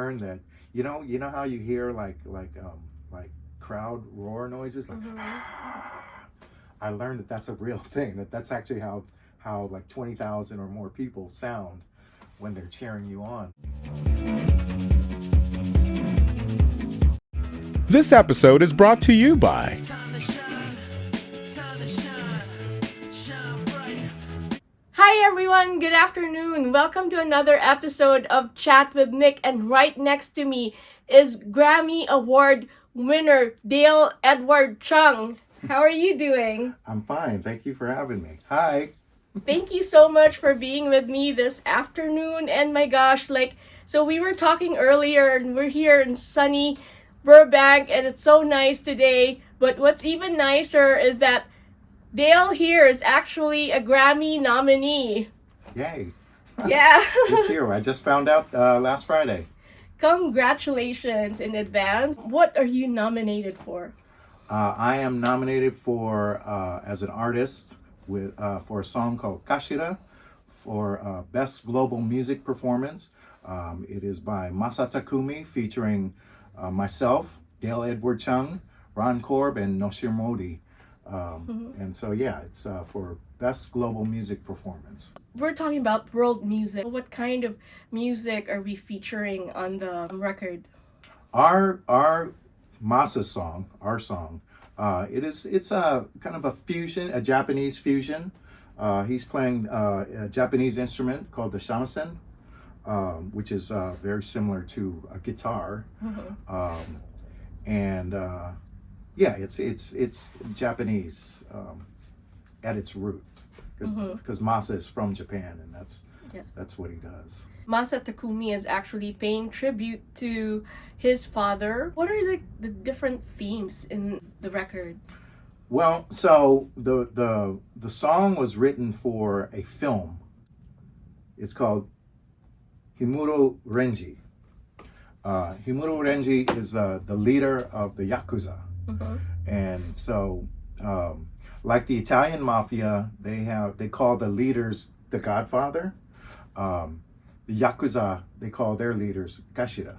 learned that you know how you hear like crowd roar noises like. I learned that that's a real thing. That's actually how like 20,000 or more people sound when they're cheering you on. This episode is brought to you by Hi everyone, good afternoon. Welcome to another episode of Chat with Nick, and right next to me is Grammy Award winner Dale Edward Chung. How are you doing? I'm fine. Thank you for having me. Hi. Thank you so much for being with me this afternoon. And my gosh, so we were talking earlier and we're here in sunny Burbank and it's so nice today. But what's even nicer is that Dale here is actually a Grammy nominee. Yay. Yeah. This year. I just found out last Friday. Congratulations in advance. What are you nominated for? I am nominated for as an artist for a song called Kashira for Best Global Music Performance. It is by Masa Takumi featuring myself, Dale Edward Chung, Ron Korb, and Noshir Modi. And so, yeah, it's for Best Global Music Performance. We're talking about world music. What kind of music are we featuring on the record? Our Masa's song, it's a kind of a fusion, a Japanese fusion. He's playing a Japanese instrument called the shamisen, which is very similar to a guitar. Yeah, it's Japanese at its root, because Masa is from Japan, and that's what he does. Masa Takumi is actually paying tribute to his father. What are the different themes in the record? Well, so the song was written for a film. It's called Himuro Renji. Himuro Renji is the leader of the Yakuza. And so, like the Italian mafia, they call the leaders the Godfather. The Yakuza, they call their leaders Kashira.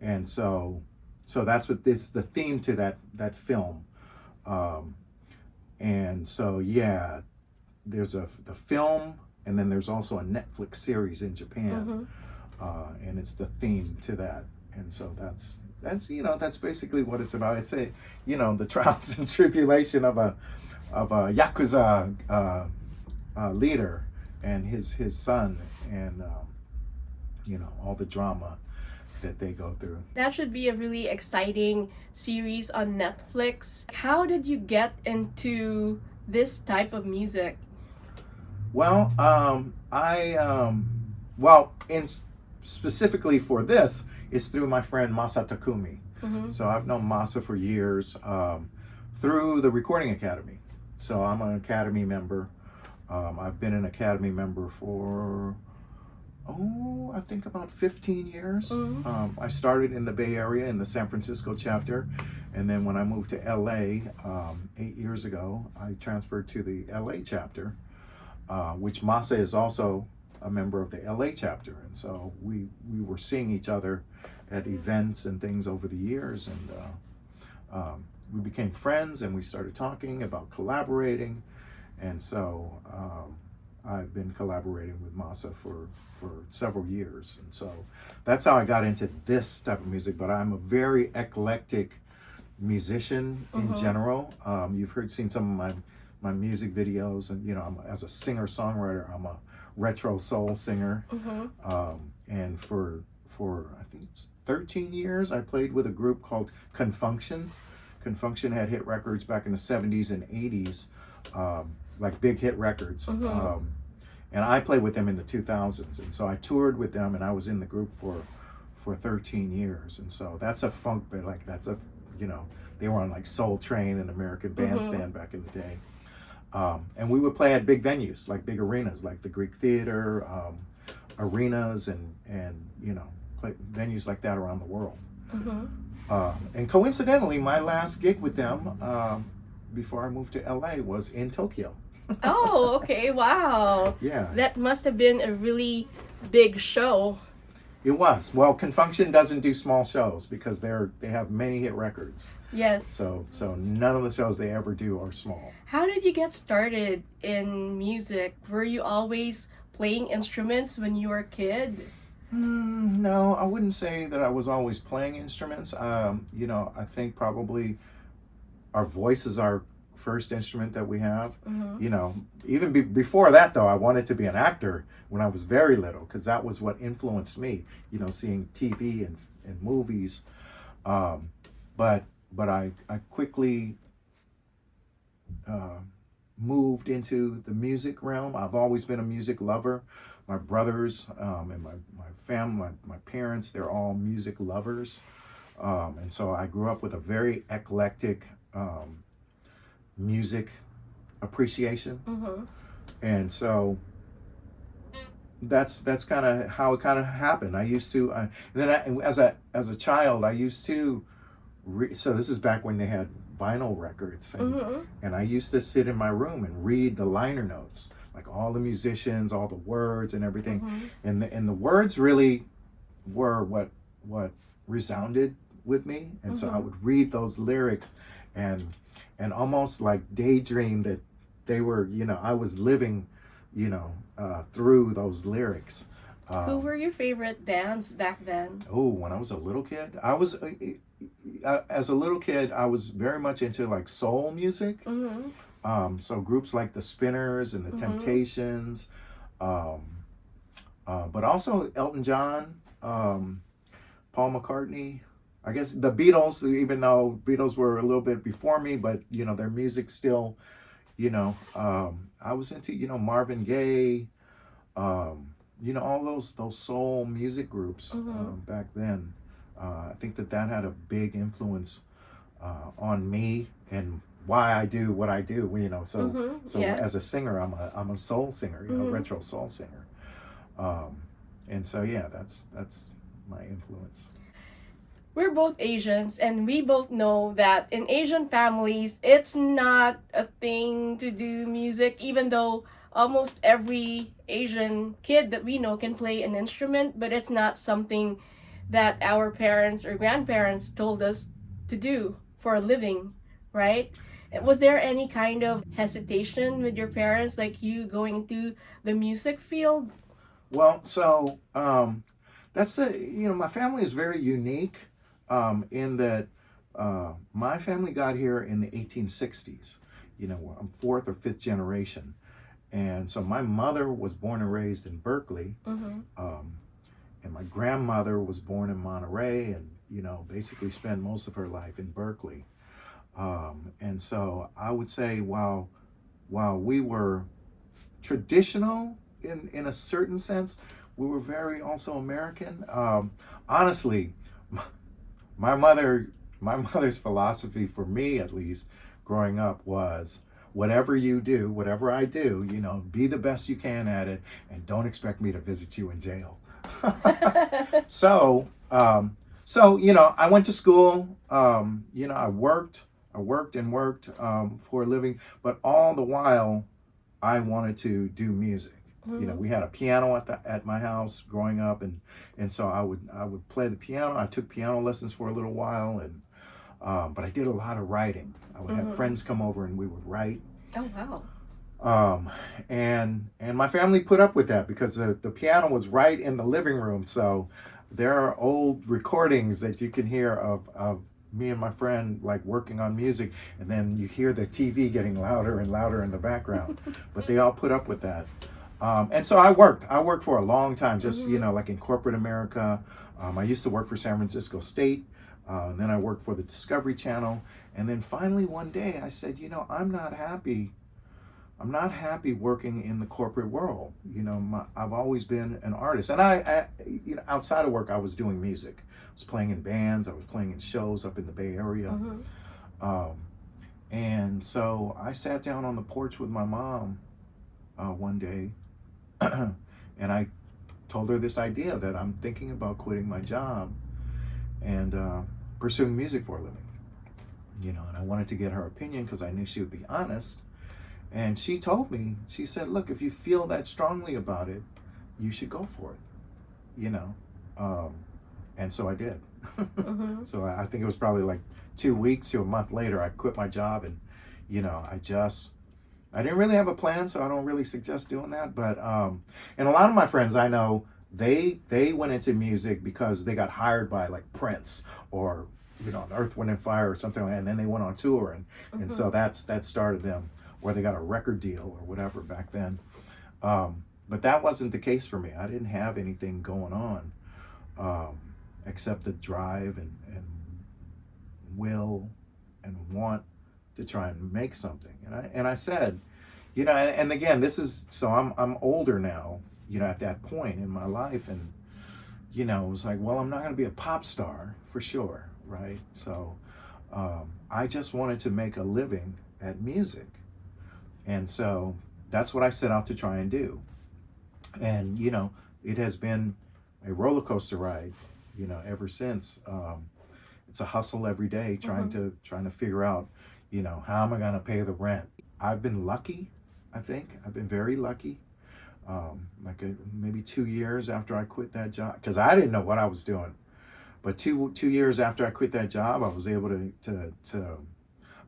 And so that's what the theme to that film. And so, yeah, there's the film, and then there's also a Netflix series in Japan. And it's the theme to that. And so that's basically what it's about. It's the trials and tribulation of a Yakuza leader and his son, and all the drama that they go through. That should be a really exciting series on Netflix. How did you get into this type of music? Well, specifically for this, it's through my friend Masa Takumi. So I've known Masa for years through the Recording Academy. So I'm an Academy member. I've been an Academy member for, I think about 15 years. I started in the Bay Area in the San Francisco chapter. And then when I moved to LA 8 years ago, I transferred to the LA chapter, which Masa is also a member of the LA chapter. And so we were seeing each other at events and things over the years. And we became friends, and we started talking about collaborating. And so I've been collaborating with Masa for several years. And so that's how I got into this type of music. But I'm a very eclectic musician in general. You've seen some of my music videos, and as a singer-songwriter, I'm a retro soul singer. And for I think 13 years, I played with a group called Confunction. Confunction had hit records back in the 70s and 80s. Like big hit records. And I played with them in the 2000s. And so I toured with them, and I was in the group for 13 years. And so that's a funk, but they were on like Soul Train and American Bandstand back in the day. And we would play at big venues, like big arenas, like the Greek Theater, arenas, and play venues like that around the world. And coincidentally, my last gig with them before I moved to LA was in Tokyo. Oh, okay. Wow. Yeah. That must have been a really big show. It was. Well, Confunction doesn't do small shows because they have many hit records. Yes. So none of the shows they ever do are small. How did you get started in music? Were you always playing instruments when you were a kid? No, I wouldn't say that I was always playing instruments. I think probably our voice is our first instrument that we have. Even before that, though, I wanted to be an actor when I was very little because that was what influenced me. Seeing TV and movies. But I quickly moved into the music realm. I've always been a music lover. My brothers and my family, my parents, they're all music lovers. And so I grew up with a very eclectic music appreciation. And so that's kind of how it kind of happened. I used to, as a child, I used to, so this is back when they had vinyl records, and I used to sit in my room and read the liner notes, like all the musicians, all the words and everything, and the words really were what resounded with me, and so I would read those lyrics, and almost like daydream that they were, I was living, through those lyrics. Who were your favorite bands back then? Oh, when I was a little kid, as a little kid, I was very much into like soul music. So groups like the Spinners and the Temptations, but also Elton John, Paul McCartney. I guess the Beatles, even though Beatles were a little bit before me, but their music still, I was into Marvin Gaye, all those soul music groups back then. I think that had a big influence on me and why I do what I do. So as a singer, I'm a soul singer, retro soul singer, and so that's my influence. We're both Asians, and we both know that in Asian families, it's not a thing to do music, even though almost every Asian kid that we know can play an instrument, but it's not something that our parents or grandparents told us to do for a living, right? Was there any kind of hesitation with your parents, like you going into the music field? Well, so that's my family is very unique in that my family got here in the 1860s. I'm fourth or fifth generation. And so my mother was born and raised in Berkeley. And my grandmother was born in Monterey and, basically spent most of her life in Berkeley. And so I would say while we were traditional in a certain sense, we were very also American. Honestly, my mother's philosophy, for me at least, growing up was, whatever you do, whatever I do, be the best you can at it, and don't expect me to visit you in jail. So I went to school. I worked for a living, but all the while, I wanted to do music. We had a piano at my house growing up, and so I would play the piano. I took piano lessons for a little while, and but I did a lot of writing. I would have friends come over and we would write. Oh wow. And my family put up with that because the piano was right in the living room. So there are old recordings that you can hear of me and my friend like working on music, and then you hear the TV getting louder and louder in the background. But they all put up with that. And so I worked for a long time, just, like in corporate America. I used to work for San Francisco State. And then I worked for the Discovery Channel. And then finally one day I said, I'm not happy working in the corporate world. I've always been an artist. And I outside of work, I was doing music. I was playing in bands. I was playing in shows up in the Bay Area. And so I sat down on the porch with my mom one day. And I told her this idea that I'm thinking about quitting my job and pursuing music for a living. And I wanted to get her opinion because I knew she would be honest. And she told me, she said, look, if you feel that strongly about it, you should go for it. And so I did. Mm-hmm. So I think it was probably like 2 weeks to a month later, I quit my job, and I didn't really have a plan, so I don't really suggest doing that. But and a lot of my friends I know, they went into music because they got hired by like Prince or an Earth, Wind and Fire or something like that, and then they went on tour, and so that started them, or they got a record deal or whatever back then. But that wasn't the case for me. I didn't have anything going on except the drive and will and want to try and make something. And I said, and again, this is, so I'm older now, at that point in my life, and it was like, well, I'm not going to be a pop star for sure, right? So I just wanted to make a living at music, and so that's what I set out to try and do. And it has been a roller coaster ride, ever since. It's a hustle every day, trying to figure out, how am I going to pay the rent? I've been lucky. I think I've been very lucky. Maybe 2 years after I quit that job, because I didn't know what I was doing. But two years after I quit that job, I was able to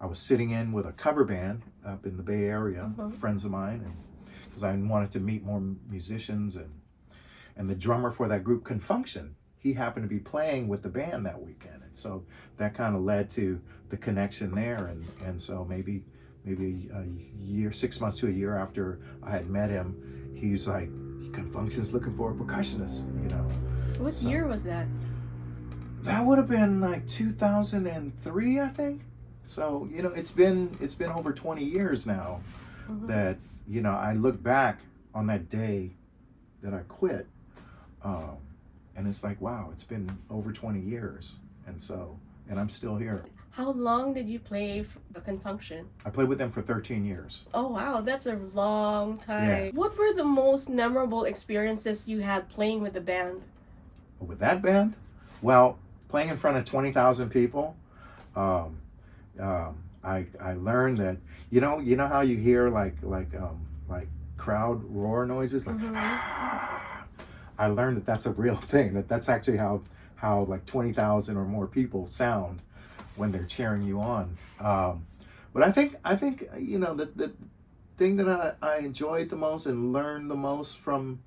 I was sitting in with a cover band up in the Bay Area, friends of mine, and because I wanted to meet more musicians, and the drummer for that group, Confunction, he happened to be playing with the band that weekend, and so that kind of led to the connection there, and so maybe a year, 6 months to a year after I had met him, he's like, Confunction's looking for a percussionist, What year was that? That would have been like 2003, I think. So it's been over 20 years now that I look back on that day that I quit, and it's like, wow, it's been over 20 years, and I'm still here. How long did you play the Confunction? I played with them for 13 years. Oh wow, that's a long time. Yeah. What were the most memorable experiences you had playing with the band? With that band? Well, playing in front of 20,000 people, I learned that you know how you hear like crowd roar noises, like I learned that that's a real thing. That's actually how like 20,000 or more people sound when they're cheering you on. But I think the thing that I enjoyed the most and learned the most from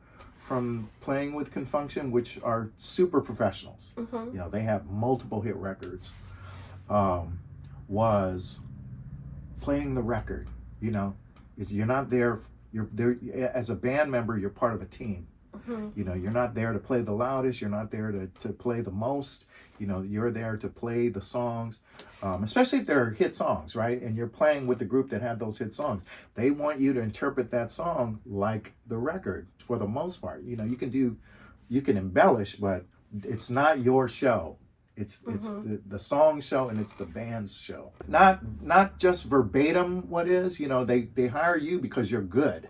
playing with Confunction, which are super professionals, they have multiple hit records, was playing the record. You're not there, you're there as a band member, you're part of a team. You're not there to play the loudest, you're not there to play the most, you're there to play the songs, especially if they're hit songs, right? And you're playing with the group that had those hit songs. They want you to interpret that song like the record for the most part. You can embellish, but it's not your show. It's the song show, and it's the band's show. Not just verbatim what is, they hire you because you're good,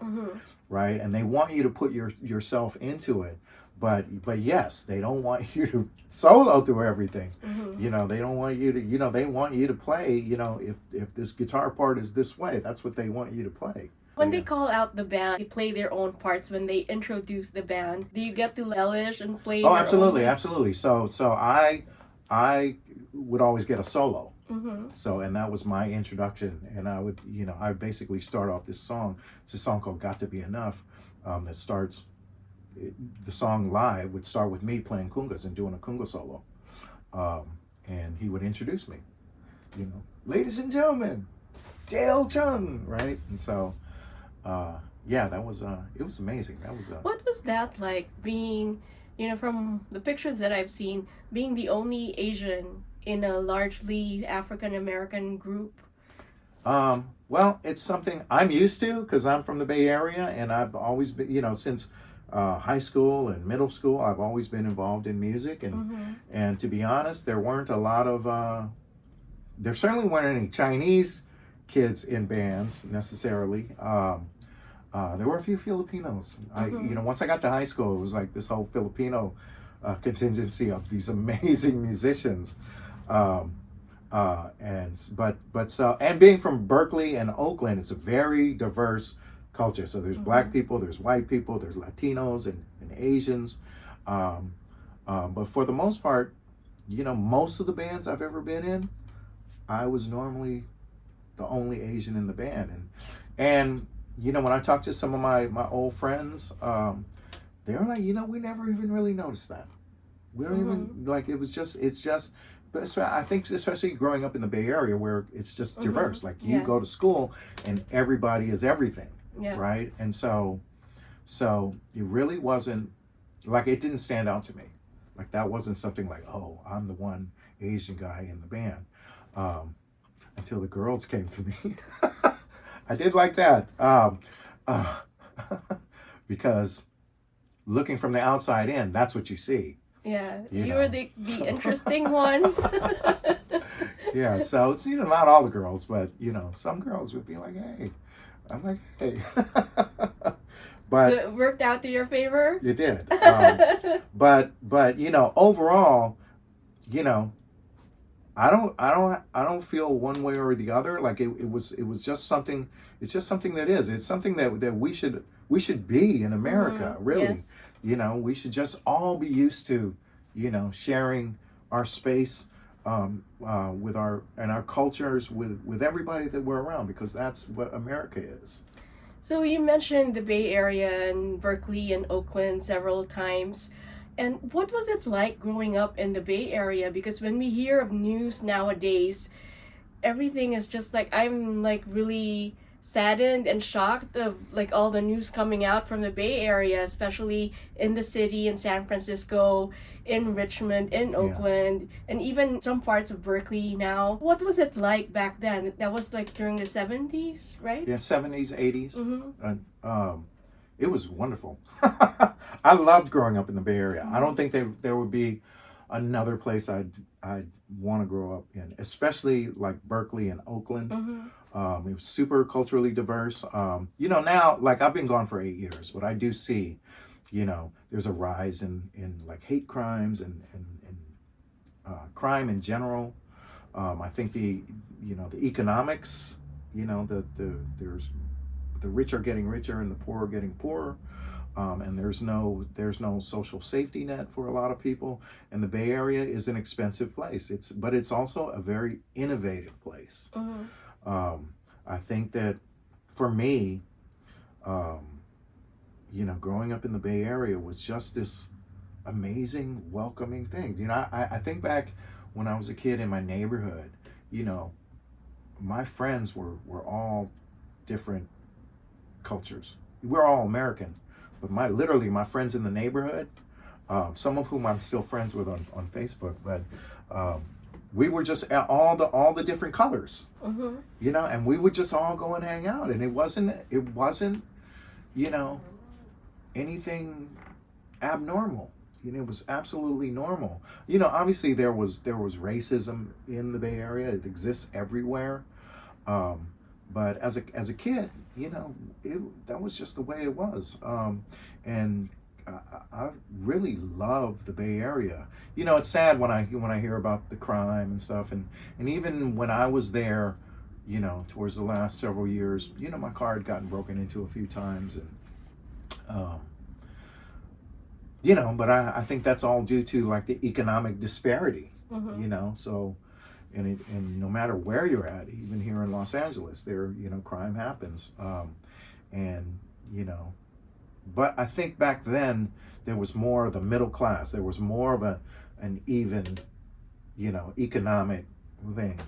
right? And they want you to put yourself into it. But yes, they don't want you to solo through everything. They don't want you to, they want you to play, if this guitar part is this way, that's what they want you to play. When they call out the band, they play their own parts. When they introduce the band, do you get to embellish and play? Oh, absolutely. So I would always get a solo. So, and that was my introduction. And I would basically start off this song. It's a song called Got to Be Enough, that starts, the song live would start with me playing congas and doing a conga solo. And he would introduce me, ladies and gentlemen, Dale Chung, right? And so, that was, it was amazing. What was that like, being, from the pictures that I've seen, being the only Asian in a largely African-American group? Well, it's something I'm used to because I'm from the Bay Area, and I've always been, since high school and middle school, I've always been involved in music. And to be honest, there weren't a lot of, there certainly weren't any Chinese kids in bands necessarily. There were a few Filipinos. Once I got to high school, it was like this whole Filipino contingency of these amazing musicians. And being from Berkeley and Oakland, it's a very diverse culture. So there's black people, there's white people, there's Latinos and Asians. But for the most part, most of the bands I've ever been in, I was normally the only Asian in the band. And when I talk to some of my old friends, they were like, we never even really noticed that. We don't even, like, it's just, but I think especially growing up in the Bay Area where it's just diverse. Like, you go to school and everybody is everything, right? And so it really wasn't, like, it didn't stand out to me. Like, that wasn't something like, oh, I'm the one Asian guy in the band. Until the girls came to me. I did like that. Because looking from the outside in, that's what you see. Yeah, you were the interesting one. Yeah, so it's, not all the girls, but, some girls would be like, hey. I'm like, hey. But it worked out to your favor? It did. But overall, I don't feel one way or the other. Like, it was just something. It's just something that is. It's something that we should be in America. Really, yes. We should just all be used to, sharing our space, with our cultures with everybody that we're around, because that's what America is. So you mentioned the Bay Area and Berkeley and Oakland several times. And what was it like growing up in the Bay Area? Because when we hear of news nowadays, everything is just like, I'm like really saddened and shocked of like all the news coming out from the Bay Area, especially in the city, in San Francisco, in Richmond, in Oakland, and even some parts of Berkeley now. What was it like back then? That was like during the 70s, right? Yeah, 70s, 80s. Mm-hmm. It was wonderful. I loved growing up in the Bay Area. Mm-hmm. I don't think there would be another place I'd want to grow up in, especially like Berkeley and Oakland. Mm-hmm. It was super culturally diverse. Now, like, I've been gone for 8 years, but I do see, there's a rise in like hate crimes and crime in general. I think the economics, there's the rich are getting richer and the poor are getting poorer. And there's no social safety net for a lot of people. And the Bay Area is an expensive place. But it's also a very innovative place. Mm-hmm. I think that for me, growing up in the Bay Area was just this amazing, welcoming thing. I think back when I was a kid in my neighborhood, my friends were all different cultures. We're all American. But my friends in the neighborhood, some of whom I'm still friends with on Facebook, but we were just all the different colors, mm-hmm. And we would just all go and hang out, and it wasn't anything abnormal. It was absolutely normal. Obviously there was racism in the Bay Area. It exists everywhere. But as a kid, that was just the way it was. And I really love the Bay Area. It's sad when I hear about the crime and stuff, and even when I was there, towards the last several years, my car had gotten broken into a few times, and but I think that's all due to like the economic disparity. Mm-hmm. So. And no matter where you're at, even here in Los Angeles, there, crime happens. But I think back then there was more of the middle class. There was more of an even, economic thing.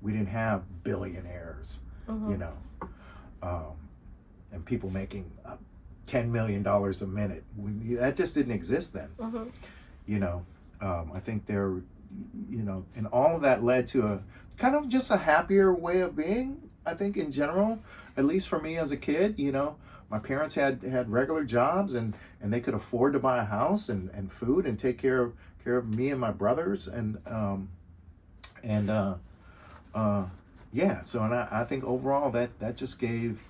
We didn't have billionaires, mm-hmm. And people making $10 million a minute. That just didn't exist then. Mm-hmm. I think there, and all of that led to a kind of just a happier way of being, I think, in general, at least for me as a kid. My parents had regular jobs, and they could afford to buy a house and food and take care of me and my brothers, so I think overall that just gave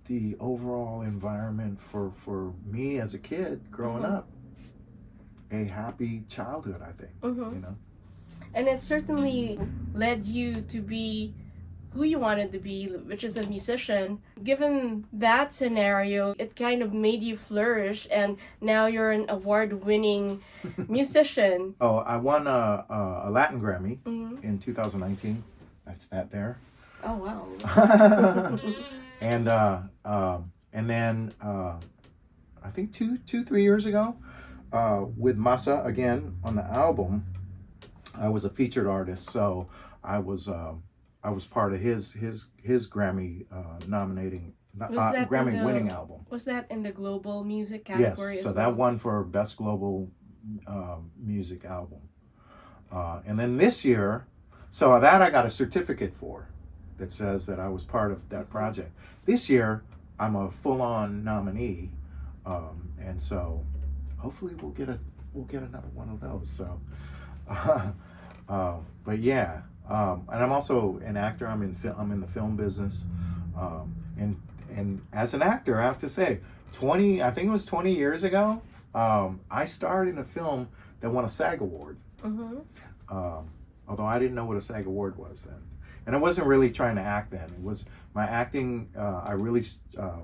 the overall environment for me as a kid growing mm-hmm. up a happy childhood, I think. Mm-hmm. And it certainly led you to be who you wanted to be, which is a musician. Given that scenario, it kind of made you flourish, and now you're an award-winning musician. Oh, I won a Latin Grammy in 2019. That's that there. Oh wow. And then I think 3 years ago, with Masa again on the album, I was a featured artist. So I was part of his Grammy nominating Grammy winning album. Was that in the global music category? Yes, so as that well? won for best global music album. And then this year, so that I got a certificate for that says that I was part of that project. This year, I'm a full-on nominee, and so hopefully we'll get another one of those. So, but yeah, and I'm also an actor. I'm in the film business, and as an actor, I have to say, I think it was 20 years ago, I starred in a film that won a SAG award. Although I didn't know what a SAG award was then. And I wasn't really trying to act then. It was my acting, I really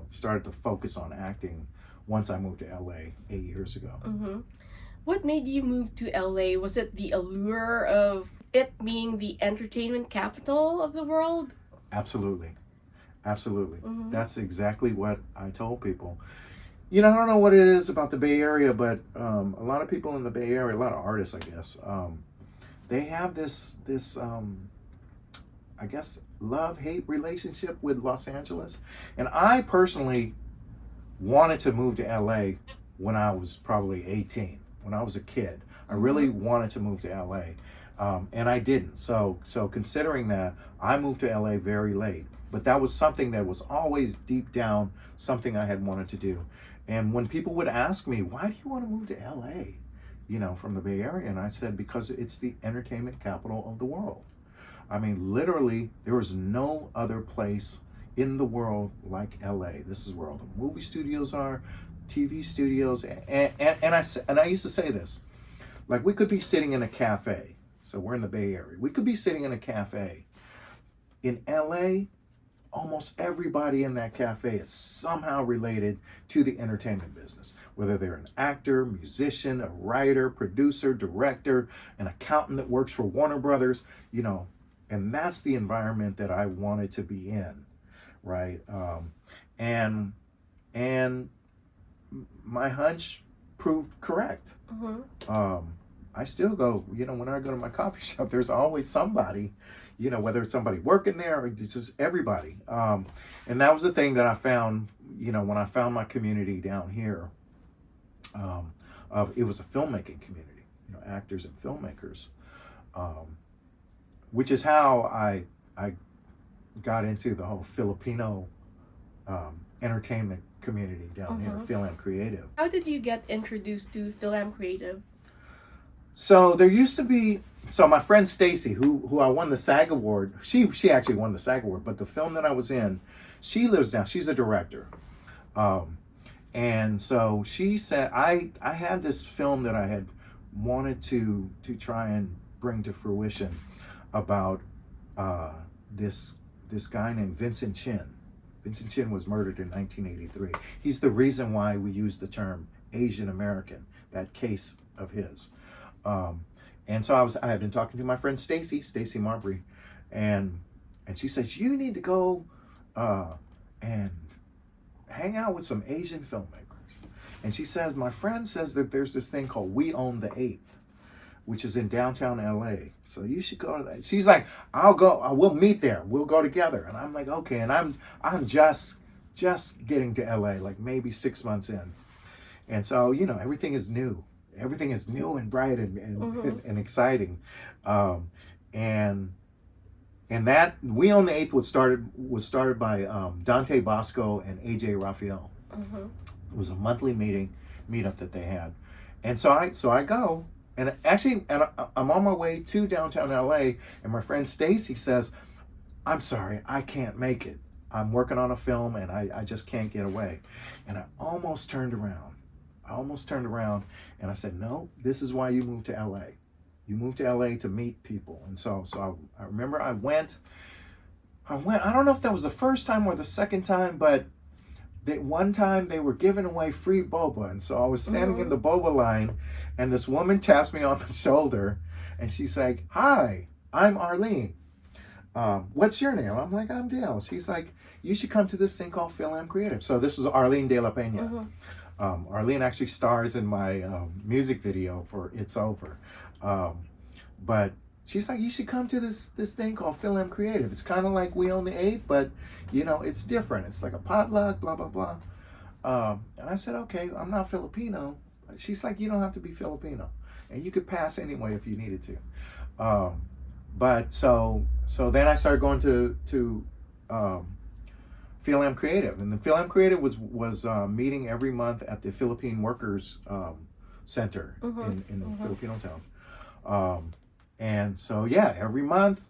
started to focus on acting once I moved to LA 8 years ago. What made you move to LA? Was it the allure of it being the entertainment capital of the world? Absolutely. That's exactly what I told people. You know, I don't know what it is about the Bay Area, but a lot of people in the Bay Area, a lot of artists, I guess, they have this I guess, love-hate relationship with Los Angeles. And I personally wanted to move to LA when I was probably 18, when I was a kid. I really wanted to move to LA, and I didn't. So considering that, I moved to LA very late. But that was something that was always deep down something I had wanted to do. And when people would ask me, why do you want to move to LA, you know, from the Bay Area? And I said, because it's the entertainment capital of the world. I mean, literally, there was no other place in the world like LA. This is where all the movie studios are, TV studios, and I used to say this, like we could be sitting in a cafe. So we're in the Bay Area. We could be sitting in a cafe. In LA, almost everybody in that cafe is somehow related to the entertainment business, whether they're an actor, musician, a writer, producer, director, an accountant that works for Warner Brothers, you know. And that's the environment that I wanted to be in, right? And my hunch proved correct. I still go, you know, when I go to my coffee shop, there's always somebody, you know, whether it's somebody working there or it's just everybody. And that was the thing that I found, you know, when I found my community down here. It was a filmmaking community, you know, actors and filmmakers. Which is how I got into the whole Filipino entertainment community down here, Philam Creative. How did you get introduced to Philam Creative? So there used to be, my friend Stacy, who I won the SAG award, she actually won the SAG award, but the film that I was in, she lives down, she's a director. And so she said, I had this film that I had wanted to try and bring to fruition about this guy named Vincent Chin. Vincent Chin was murdered in 1983. He's the reason why we use the term Asian American, that case of his. And so I had been talking to my friend Stacy Marbury, and she says, you need to go and hang out with some Asian filmmakers. And she says, my friend says that there's this thing called We Own the Eighth, which is in downtown LA. So you should go to that. She's like, I'll go, we'll meet there. We'll go together. And I'm like, okay. And I'm just getting to LA, like maybe 6 months in. And so, you know, everything is new. Everything is new and bright and exciting. And that We Own the Eighth was started by Dante Bosco and AJ Raphael. It was a monthly meetup that they had. And so I go. And actually, I'm on my way to downtown LA, and my friend Stacy says, I'm sorry, I can't make it. I'm working on a film, and I just can't get away. And I almost turned around. And I said, no, this is why you moved to LA. You moved to LA to meet people. And so I remember I went, I went. I don't know if that was the first time or the second time, but one time they were giving away free boba, and so I was standing in the boba line, and this woman taps me on the shoulder, and she's like, "Hi, I'm Arlene. What's your name?" I'm like, "I'm Dale." She's like, "You should come to this thing called Phil Am Creative." So this was Arlene De La Pena. Arlene actually stars in my music video for "It's Over," but she's like, "You should come to this thing called Phil Am Creative. It's kind of like We Own the Eighth, but it's different. It's like a potluck, blah blah blah." And I said, "Okay, I'm not Filipino." She's like, "You don't have to be Filipino, and you could pass anyway if you needed to." But so then I started going to Phil Am Creative, and the Phil Am Creative was meeting every month at the Philippine Workers Center in Filipino town. And so every month,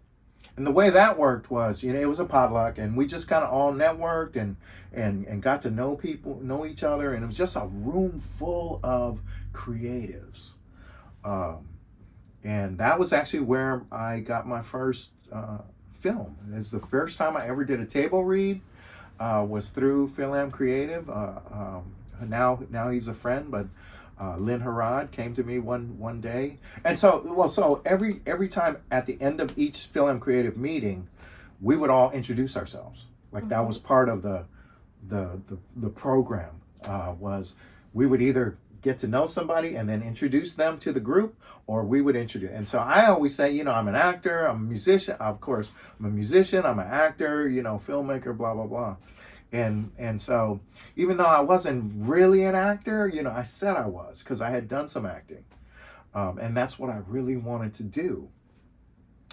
and the way that worked was, it was a potluck, and we just kind of all networked and got to know people, know each other, and it was just a room full of creatives. And that was actually where I got my first film. It was the first time I ever did a table read, was through Phil Am Creative. Now he's a friend, but Lynn Harad came to me one day. And so every time at the end of each Phil Am Creative meeting, we would all introduce ourselves. Like that was part of the program, was we would either get to know somebody and then introduce them to the group, or we would introduce. And so I always say, I'm an actor, I'm a musician. Of course, I'm a musician, I'm an actor, filmmaker, blah, blah, blah. And so even though I wasn't really an actor, I said I was, because I had done some acting. And that's what I really wanted to do.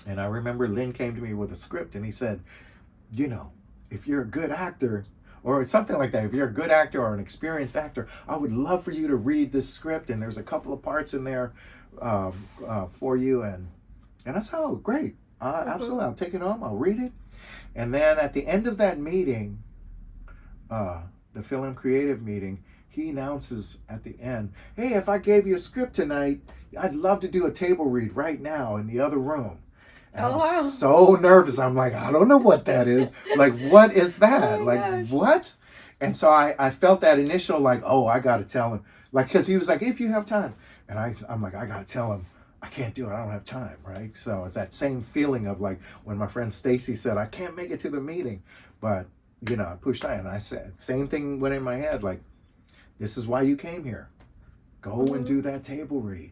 And I remember Lynn came to me with a script, and he said, if you're a good actor, or something like that, if you're a good actor or an experienced actor, I would love for you to read this script, and there's a couple of parts in there for you. And I said, "Oh, great. Absolutely. I'll take it home. I'll read it." And then at the end of that meeting, the Phil Am Creative meeting, he announces at the end, "Hey, if I gave you a script tonight, I'd love to do a table read right now in the other room." And I'm so nervous. I'm like, I don't know what that is. Like, what is that? Gosh. What? And so I felt that initial, like, oh, I got to tell him. Like, because he was like, "If you have time." And I'm like, I got to tell him, I can't do it. I don't have time, right? So it's that same feeling of like when my friend Stacy said, "I can't make it to the meeting." But, I pushed on, and I said, same thing went in my head, like, this is why you came here. Go and do that table read.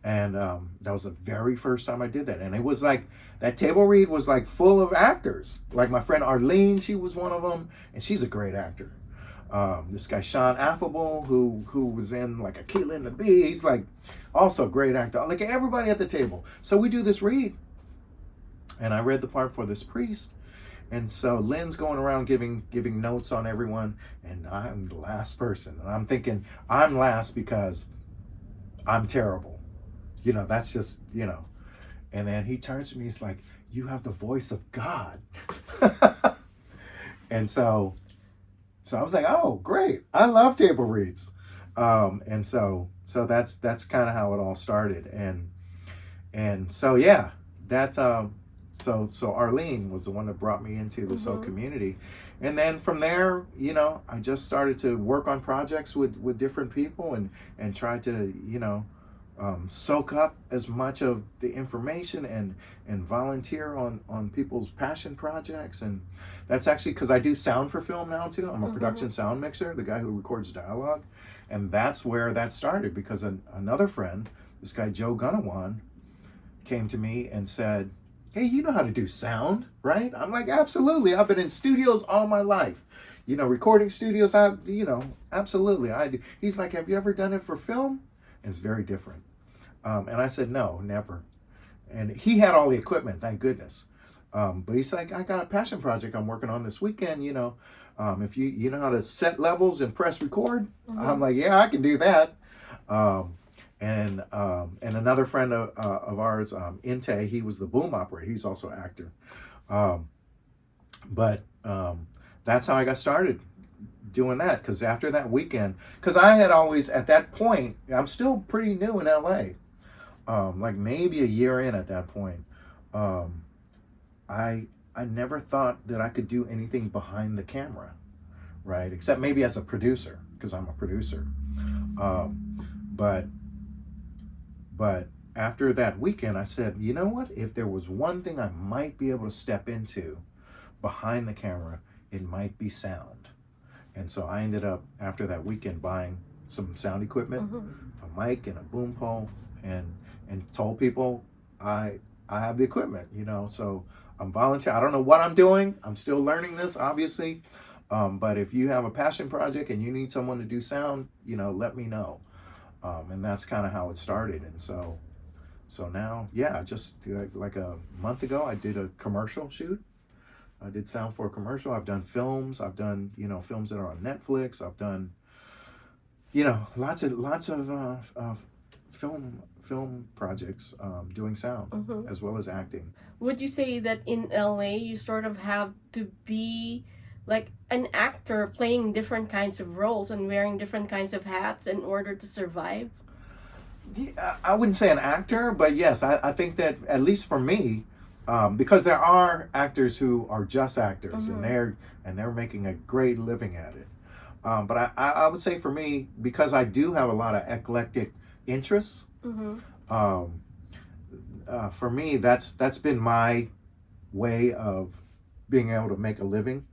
And that was the very first time I did that. And it was like, that table read was like full of actors. Like my friend Arlene, she was one of them, and she's a great actor. This guy, Sean Affable, who was in like Aquila and the Bee, he's like also a great actor. Like everybody at the table. So we do this read. And I read the part for this priest. And so Lynn's going around giving notes on everyone, and I'm the last person. And I'm thinking, I'm last because I'm terrible. That's just, And then he turns to me, he's like, "You have the voice of God." And so I was like, oh, great. I love table reads. And so that's kind of how it all started. And so, so Arlene was the one that brought me into this whole community. And then from there, I just started to work on projects with different people and try to, soak up as much of the information and volunteer on people's passion projects. And that's actually because I do sound for film now too. I'm a production sound mixer, the guy who records dialogue. And that's where that started, because another friend, this guy Joe Gunawan, came to me and said, "Hey, you know how to do sound, right?" I'm like, "Absolutely. I've been in studios all my life. Recording studios, absolutely. I do." He's like, "Have you ever done it for film?" It's very different. And I said, "No, never." And he had all the equipment, thank goodness. But he's like, "I got a passion project I'm working on this weekend, if you know how to set levels and press record." I'm like, "Yeah, I can do that." And another friend of ours, Inte, he was the boom operator. He's also an actor. But that's how I got started doing that. Because after that weekend, because I had always, at that point, I'm still pretty new in LA. Like maybe a year in at that point. I I never thought that I could do anything behind the camera, right? Except maybe as a producer, because I'm a producer. But after that weekend, I said, you know what? If there was one thing I might be able to step into behind the camera, it might be sound. And so I ended up, after that weekend, buying some sound equipment, a mic and a boom pole, and told people I have the equipment, you know. So I'm volunteer. I don't know what I'm doing. I'm still learning this, obviously. But if you have a passion project and you need someone to do sound, you know, let me know. And that's kind of how it started. And so now, yeah, just like a month ago, I did a commercial shoot. I did sound for a commercial. I've done films. I've done, you know, films that are on Netflix. I've done, you know, lots of film projects, doing sound as well as acting. Would you say that in LA you sort of have to be like an actor playing different kinds of roles and wearing different kinds of hats in order to survive? Yeah, I wouldn't say an actor, but yes, I think that at least for me, because there are actors who are just actors and they're making a great living at it. But I would say for me, because I do have a lot of eclectic interests, for me that's been my way of being able to make a living,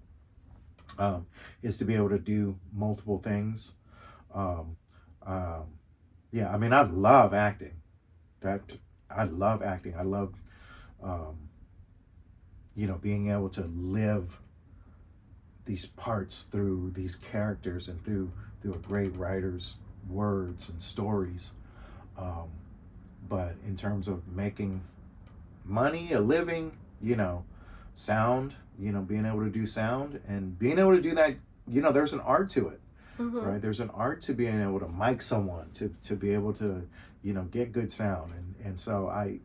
is to be able to do multiple things. Yeah, I mean, I love acting. I love acting. I love, you know, being able to live these parts through these characters and through a great writer's words and stories. But in terms of making money, a living, you know, sound, you know, being able to do sound and being able to do that, you know, there's an art to it. Right, there's an art to being able to mic someone, to be able to, you know, get good sound, and so I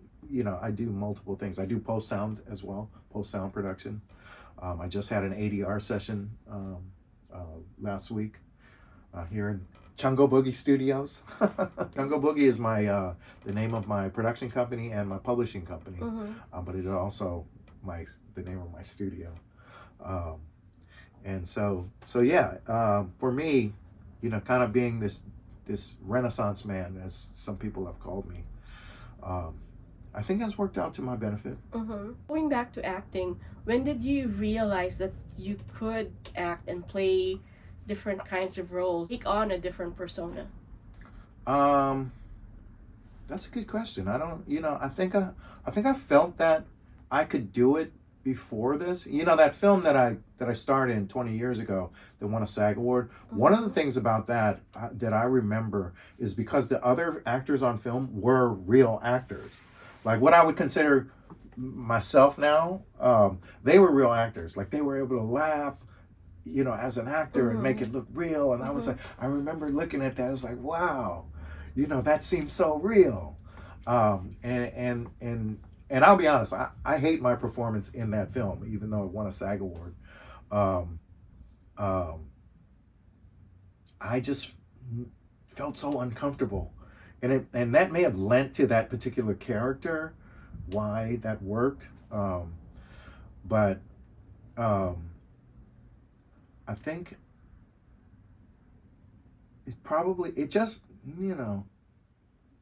do multiple things. I do post sound as well, post sound production. I just had an ADR session last week here in Chungo Boogie Studios. Chungo Boogie is my the name of my production company and my publishing company, but it is also the name of my studio. And so yeah, for me, you know, kind of being this Renaissance man, as some people have called me, I think has worked out to my benefit. Going back to acting, when did you realize that you could act and play different kinds of roles, take on a different persona? That's a good question. I don't, you know, I think I felt that I could do it before this. You know, that film that I starred in 20 years ago that won a SAG award, one of the things about that that I remember is because the other actors on film were real actors. Like what I would consider myself now, they were real actors. Like they were able to laugh, you know, as an actor and make it look real. And I was like, I remember looking at that, I was like, wow, you know, that seems so real. And I'll be honest, I hate my performance in that film, even though it won a SAG award. I just felt so uncomfortable, and that may have lent to that particular character, why that worked. But I think it just, you know,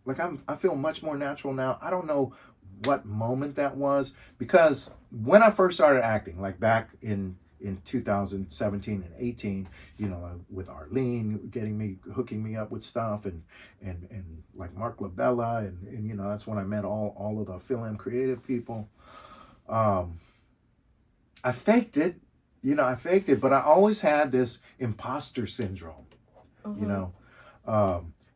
like I feel much more natural now. I don't know what moment that was, because when I first started acting, like back in 2017 and 18, you know, with Arlene hooking me up with stuff, and like Mark Labella, and you know, that's when I met all of the film creative people. I faked it, but I always had this imposter syndrome, you know.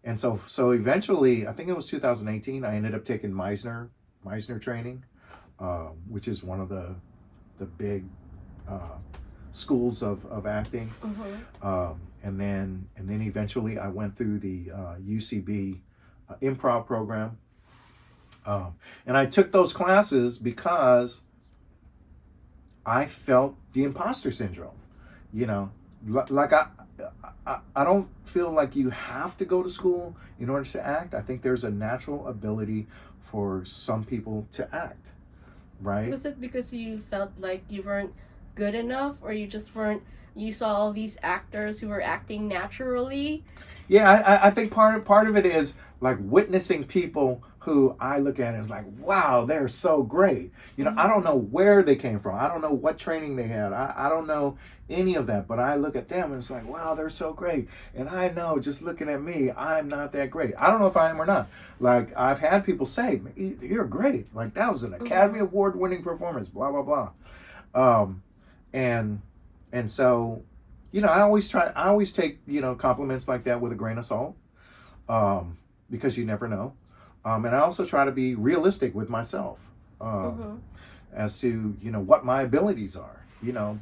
And so eventually, I think it was 2018, I ended up taking Meisner training, which is one of the big schools of acting. And then eventually I went through the UCB improv program. And I took those classes because I felt the imposter syndrome, you know, like I don't feel like you have to go to school in order to act. I think there's a natural ability for some people to act. right? Was it because you felt like you weren't good enough, or you just weren't? You saw all these actors who were acting naturally. Yeah, I think part of it is like witnessing people who I look at as like, wow, they're so great. You know, I don't know where they came from. I don't know what training they had. I don't know any of that. But I look at them and it's like, wow, they're so great. And I know just looking at me, I'm not that great. I don't know if I am or not. Like I've had people say, you're great. Like that was an Academy Award winning performance, blah, blah, blah. And and so, you know, I always take, you know, compliments like that with a grain of salt, because you never know. And I also try to be realistic with myself, as to, you know, what my abilities are, you know,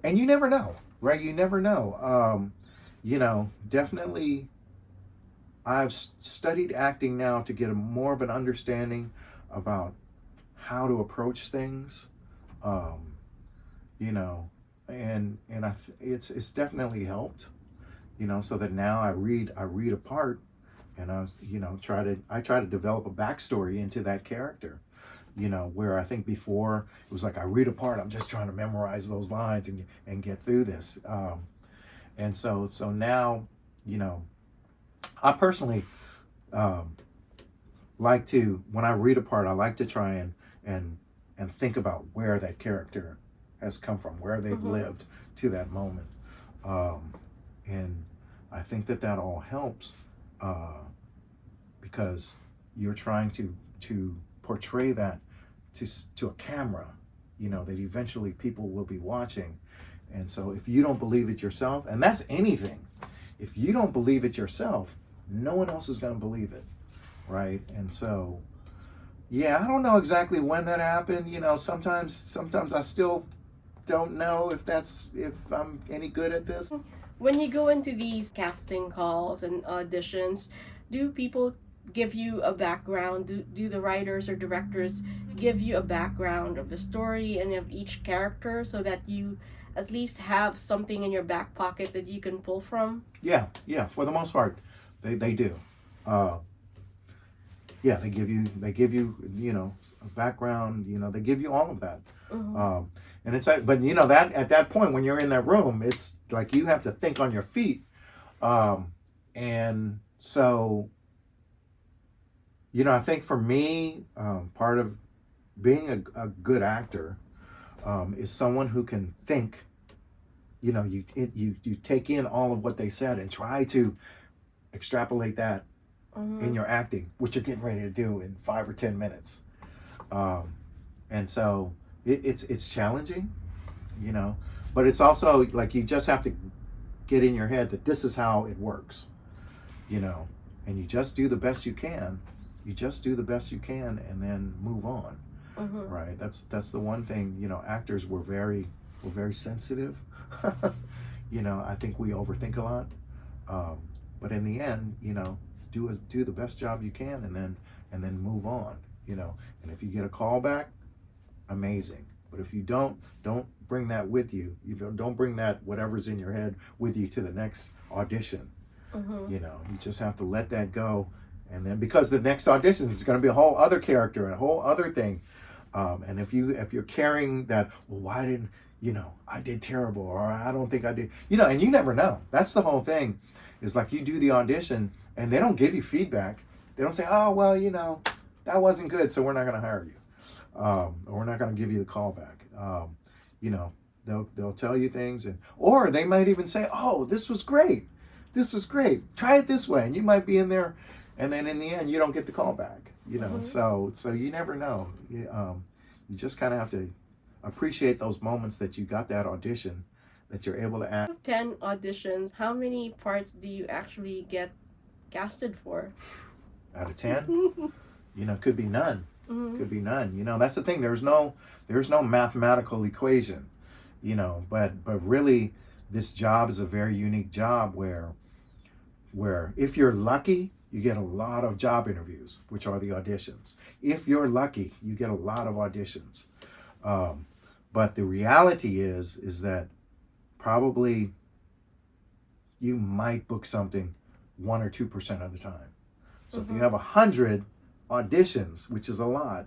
and you never know, right? You never know. You know, definitely I've studied acting now to get more of an understanding about how to approach things, you know, and it's definitely helped, you know, so that now I read a part, and you know, I try to develop a backstory into that character, you know, where I think before it was like I read a part, I'm just trying to memorize those lines and get through this, and so now, you know, I personally like to, when I read a part, I like to try and think about where that character has come from, where they've lived to that moment, and I think that all helps, because you're trying to portray that to a camera, you know, that eventually people will be watching. And so if you don't believe it yourself, and that's anything, if you don't believe it yourself, no one else is going to believe it, right? And so, yeah, I don't know exactly when that happened. You know, sometimes I still don't know if I'm any good at this. When you go into these casting calls and auditions, do people give you a background? Do the writers or directors give you a background of the story and of each character, so that you at least have something in your back pocket that you can pull from? Yeah, for the most part, they do. Yeah, they give you, you know, a background. You know, they give you all of that. And it's like, but you know, that at that point when you're in that room, it's like you have to think on your feet, and so, you know, I think for me, part of being a good actor, is someone who can think. You know, you take in all of what they said and try to extrapolate that in your acting, which you're getting ready to do in 5 or 10 minutes. And so it's challenging, you know, but it's also like you just have to get in your head that this is how it works, you know, and you just do the best you can. You just do the best you can and then move on. Right? That's the one thing, you know, actors we're very sensitive. You know, I think we overthink a lot. But in the end, you know, do the best job you can and then move on, you know. And if you get a call back, amazing. But if you don't bring that with you. You don't bring that whatever's in your head with you to the next audition. You know, you just have to let that go. And then, because the next audition is going to be a whole other character and a whole other thing. And if you're carrying that, well, why didn't, you know, I did terrible, or I don't think I did, you know, and you never know. That's the whole thing, is like you do the audition and they don't give you feedback. They don't say, oh, well, you know, that wasn't good, so we're not going to hire you. Or we're not going to give you the call back. You know, they'll tell you things, or they might even say, oh, this was great. This was great. Try it this way. And you might be in there, and then in the end, you don't get the call back, you know. So you never know. You just kind of have to appreciate those moments that you got that audition, that you're able to act. 10 auditions, how many parts do you actually get casted for? Out of 10, you know, could be none. Could be none. You know, that's the thing. There's no mathematical equation, you know, but really this job is a very unique job where if you're lucky, you get a lot of job interviews, which are the auditions. If you're lucky, you get a lot of auditions. But the reality is that probably you might book something 1 or 2% of the time. So if you have 100 auditions, which is a lot,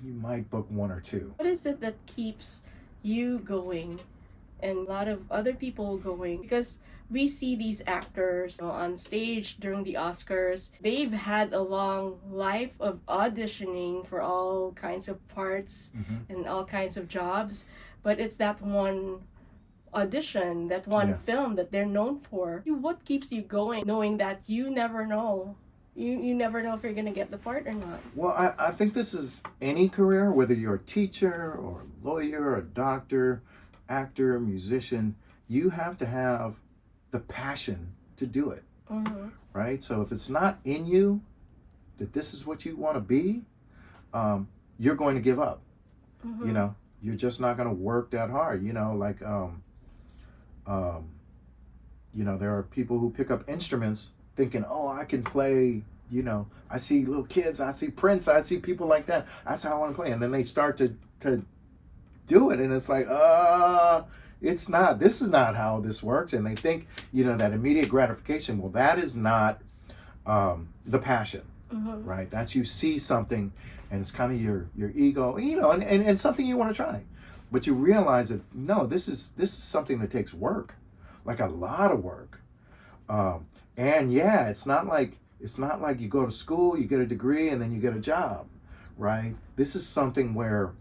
you might book one or two. What is it that keeps you going and a lot of other people going? Because we see these actors, you know, on stage during the Oscars. They've had a long life of auditioning for all kinds of parts and all kinds of jobs, but it's that one audition, that one Yeah. film that they're known for. What keeps you going, knowing that you never know? You never know if you're gonna get the part or not. Well, I think this is any career, whether you're a teacher or a lawyer, a doctor, actor, musician, you have to have the passion to do it, right? So if it's not in you that this is what you want to be, you're going to give up. You know, you're just not going to work that hard. You know, like, you know, there are people who pick up instruments thinking, oh, I can play, you know, I see little kids, I see Prince, I see people like that. That's how I want to play. And then they start to do it. And it's like, this is not how this works. And they think, you know, that immediate gratification, well, that is not the passion, right? That's you see something and it's kind of your ego, you know, and something you want to try. But you realize that, no, this is something that takes work, like a lot of work. And yeah, it's not like you go to school, you get a degree, and then you get a job, right? This is something where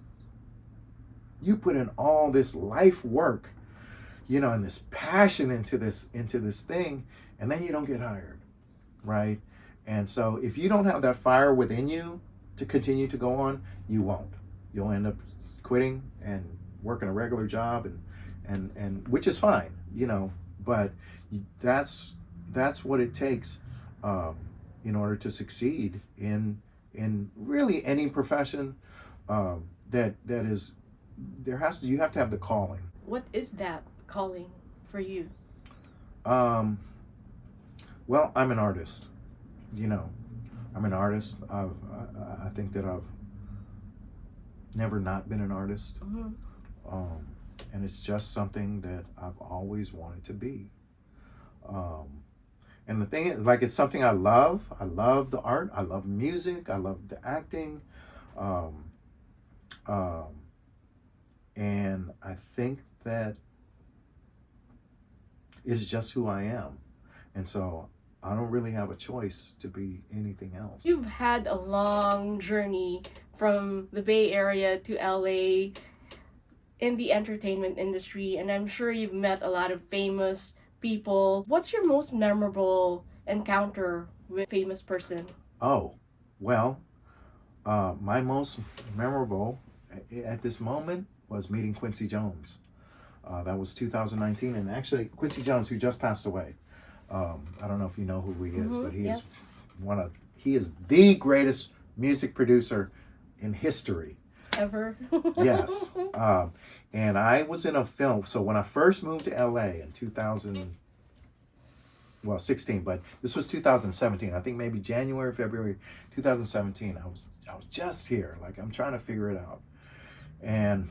you put in all this life work, you know, and this passion into this thing, and then you don't get hired, right? And so if you don't have that fire within you to continue to go on, you won't. You'll end up quitting and working a regular job, and which is fine, you know, but that's what it takes in order to succeed in really any profession that is. You have to have the calling. What is that calling for you? Well, I'm an artist. You know, I'm an artist. I think that I've never not been an artist, and it's just something that I've always wanted to be. And the thing is, like, it's something I love. I love the art. I love music. I love the acting. And I think that is just who I am. And so I don't really have a choice to be anything else. You've had a long journey from the Bay Area to LA in the entertainment industry, and I'm sure you've met a lot of famous people. What's your most memorable encounter with a famous person? Oh, well, my most memorable at this moment was meeting Quincy Jones. That was 2019, and actually Quincy Jones, who just passed away. I don't know if you know who he is, but he is the greatest music producer in history. Ever? Yes. And I was in a film. So when I first moved to LA in 2016, but this was 2017. I think maybe January, February 2017. I was just here. Like, I'm trying to figure it out. And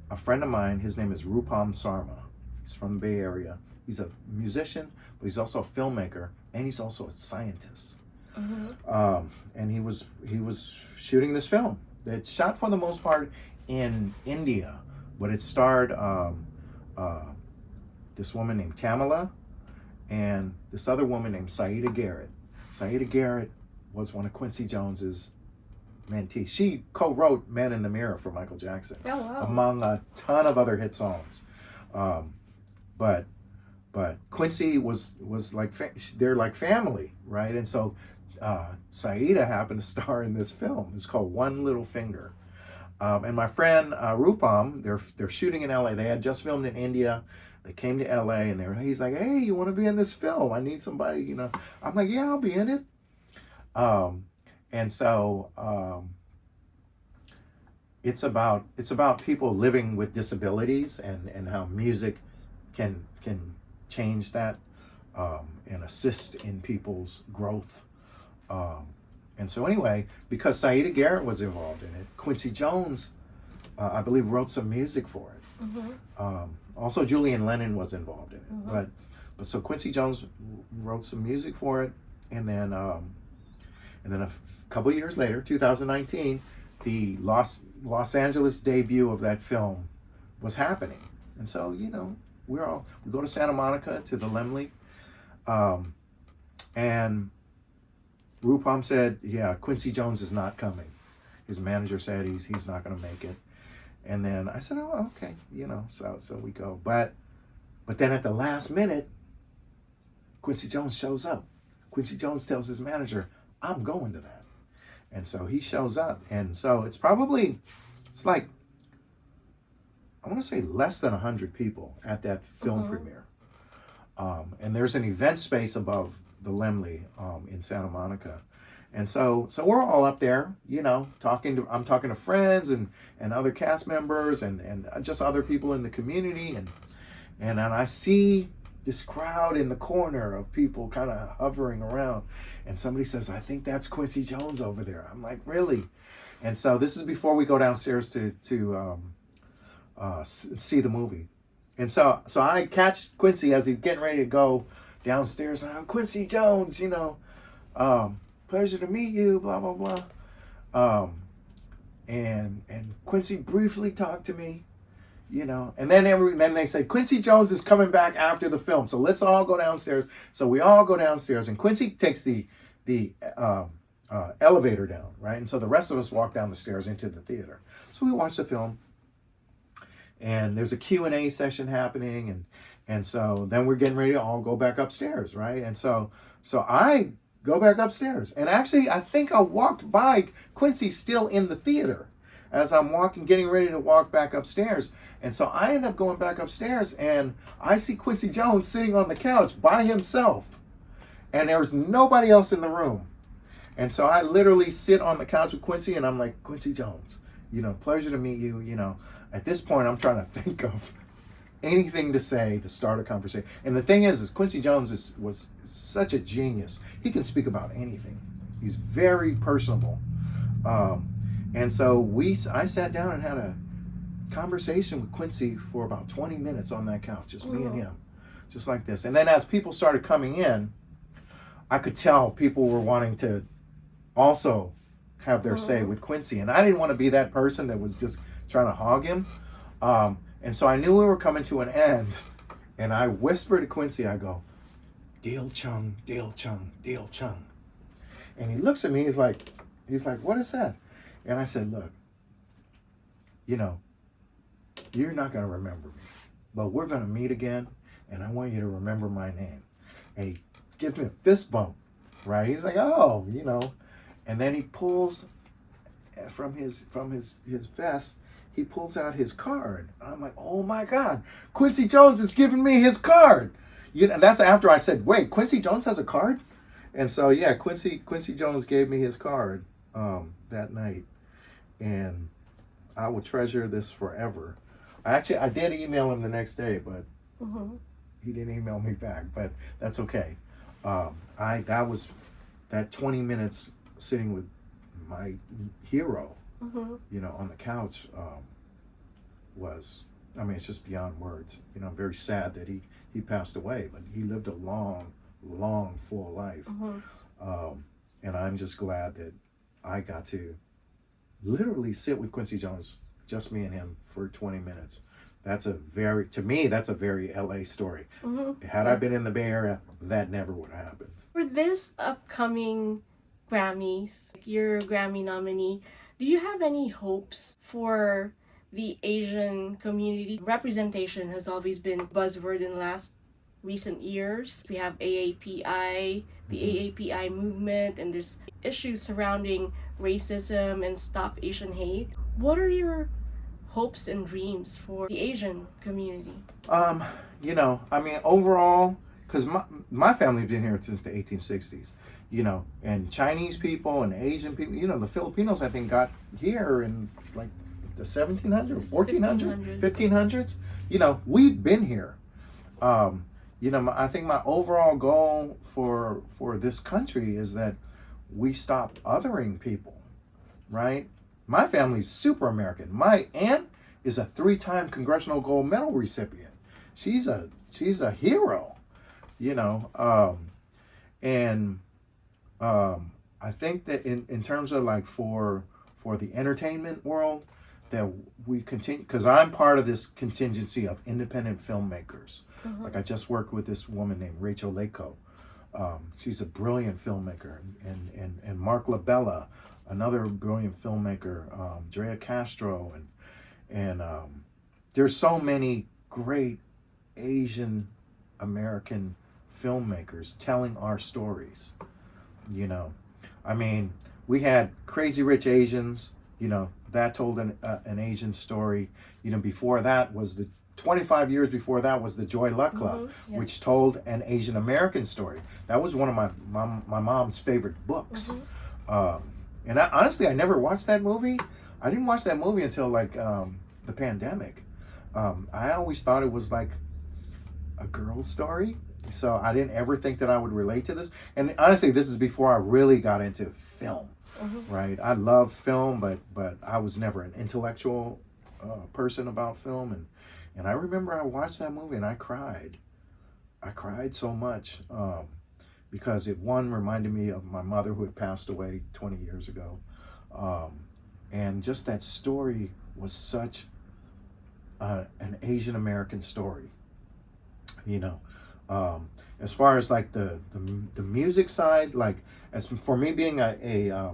a friend of mine, his name is Rupam Sarma. He's from the Bay Area. He's a musician, but he's also a filmmaker, and he's also a scientist. And he was shooting this film. It's shot for the most part in India, but it starred this woman named Tamala and this other woman named Saida Garrett. Saida Garrett was one of Quincy Jones's mentees. She co-wrote Man in the Mirror for Michael Jackson, among a ton of other hit songs. But Quincy was like, they're like family, right? And so Saida happened to star in this film. It's called One Little Finger. And my friend Rupam, they're shooting in LA. They had just filmed in India. They came to LA, and he's like, hey, you want to be in this film? I need somebody, you know. I'm like, yeah, I'll be in it. And so it's about people living with disabilities and how music can change that and assist in people's growth. And so anyway, because Saida Garrett was involved in it, Quincy Jones, I believe, wrote some music for it. Also, Julian Lennon was involved in it. But so Quincy Jones wrote some music for it, and then a couple years later, 2019, the Los Angeles debut of that film was happening. And so, you know, we go to Santa Monica to the Laemmle, and Rupam said, yeah, Quincy Jones is not coming. His manager said he's not going to make it. And then I said, oh, okay, you know, so we go. But then at the last minute, Quincy Jones shows up. Quincy Jones tells his manager, I'm going to that. And so he shows up. And so it's like, I want to say less than 100 people at that film premiere. And there's an event space above the Laemmle in Santa Monica. And so we're all up there, you know, I'm talking to friends and other cast members and just other people in the community. And I see this crowd in the corner of people kind of hovering around. And somebody says, I think that's Quincy Jones over there. I'm like, really? And so this is before we go downstairs to see the movie. And so I catch Quincy as he's getting ready to go downstairs. And I'm Quincy Jones, you know, pleasure to meet you, blah, blah, blah. And Quincy briefly talked to me, you know, and then they say, Quincy Jones is coming back after the film, so let's all go downstairs. So we all go downstairs, and Quincy takes the elevator down, right? And so the rest of us walk down the stairs into the theater. So we watch the film, and there's a Q&A session happening, and so then we're getting ready to all go back upstairs, right? And so I go back upstairs, and actually I think I walked by Quincy still in the theater as I'm getting ready to walk back upstairs. And so I end up going back upstairs, and I see Quincy Jones sitting on the couch by himself, and there was nobody else in the room. And so I literally sit on the couch with Quincy, and I'm like, Quincy Jones, you know, pleasure to meet you. You know, at this point, I'm trying to think of anything to say to start a conversation. And the thing is Quincy Jones was such a genius. He can speak about anything. He's very personable. And so I sat down and had a conversation with Quincy for about 20 minutes on that couch, just me and him, just like this. And then as people started coming in, I could tell people were wanting to also have their say with Quincy. And I didn't want to be that person that was just trying to hog him. And so I knew we were coming to an end. And I whispered to Quincy, I go, Dale Chung, Dale Chung, Dale Chung. And he looks at me, he's like, what is that? And I said, look, you know, you're not going to remember me, but we're going to meet again, and I want you to remember my name. And he gives me a fist bump, right? He's like, oh, you know. And then he pulls from his vest, he pulls out his card. I'm like, oh my God, Quincy Jones is giving me his card. You know, that's after I said, wait, Quincy Jones has a card? And so, yeah, Quincy Jones gave me his card that night. And I will treasure this forever. I did email him the next day, but he didn't email me back, but that's okay. That 20 minutes sitting with my hero, you know, on the couch it's just beyond words. You know, I'm very sad that he passed away, but he lived a long, long, full life. And I'm just glad that I got to literally sit with Quincy Jones, just me and him, for 20 minutes. That's a very LA story. Had I been in the Bay Area, that never would have happened. For this upcoming Grammys, your Grammy nominee, do you have any hopes for the Asian community? Representation has always been a buzzword in recent years. We have AAPI, the AAPI movement, and there's issues surrounding racism and Stop Asian Hate. What are your hopes and dreams for the Asian community? You know, I mean, overall, because my family's been here since the 1860s, you know, and Chinese people and Asian people, you know, the Filipinos, I think, got here in like the 1700s, 1400s, 1500s. You know, we've been here. You know, I think my overall goal for this country is that we stop othering people, right? My family's super American. My aunt is a 3-time Congressional Gold Medal recipient. She's a hero, you know. I think that in terms of like for for the entertainment world, that we continue, because I'm part of this contingency of independent filmmakers. Like I just worked with this woman named Rachel Lako. She's a brilliant filmmaker, and Mark Labella, another brilliant filmmaker, Drea Castro, and there's so many great Asian American filmmakers telling our stories. You know, I mean, we had Crazy Rich Asians. You know, that told an Asian story. You know, before that was the 25 years before that was the Joy Luck Club, which told an Asian American story. That was one of my mom's favorite books. And honestly, I never watched that movie. I didn't watch that movie until like the pandemic. I always thought it was like a girl's story. So I didn't ever think that I would relate to this. And honestly, this is before I really got into film, right? I love film, but I was never an intellectual person about film. And I remember I watched that movie and I cried. I cried so much because it, one, reminded me of my mother who had passed away 20 years ago. And just that story was such an Asian American story, you know. As far as like the music side, like as for me being a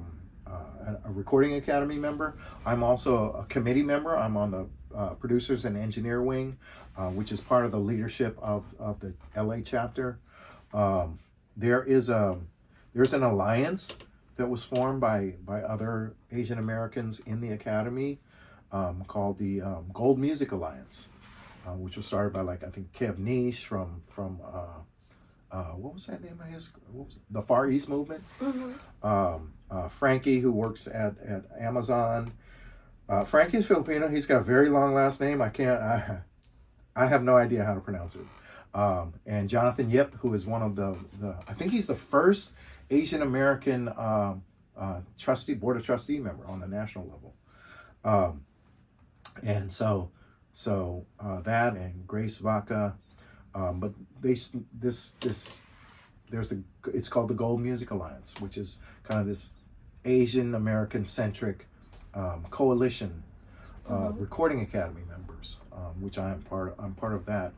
recording academy member, I'm also a committee member. I'm on the producers and engineer wing, which is part of the leadership of the LA chapter. There's an alliance that was formed by other Asian Americans in the academy, called the Gold Music Alliance, which was started by, like, I think Kev Niche from what was that name of his? The Far East Movement. Frankie, who works at Amazon. Frankie is Filipino. He's got a very long last name. I have no idea how to pronounce it. And Jonathan Yip, who is one of the I think he's the first Asian American board of trustee member on the national level. And so that, and Grace Vaca, but it's called the Gold Music Alliance, which is kind of this Asian American centric coalition of recording academy members, which I'm part of that.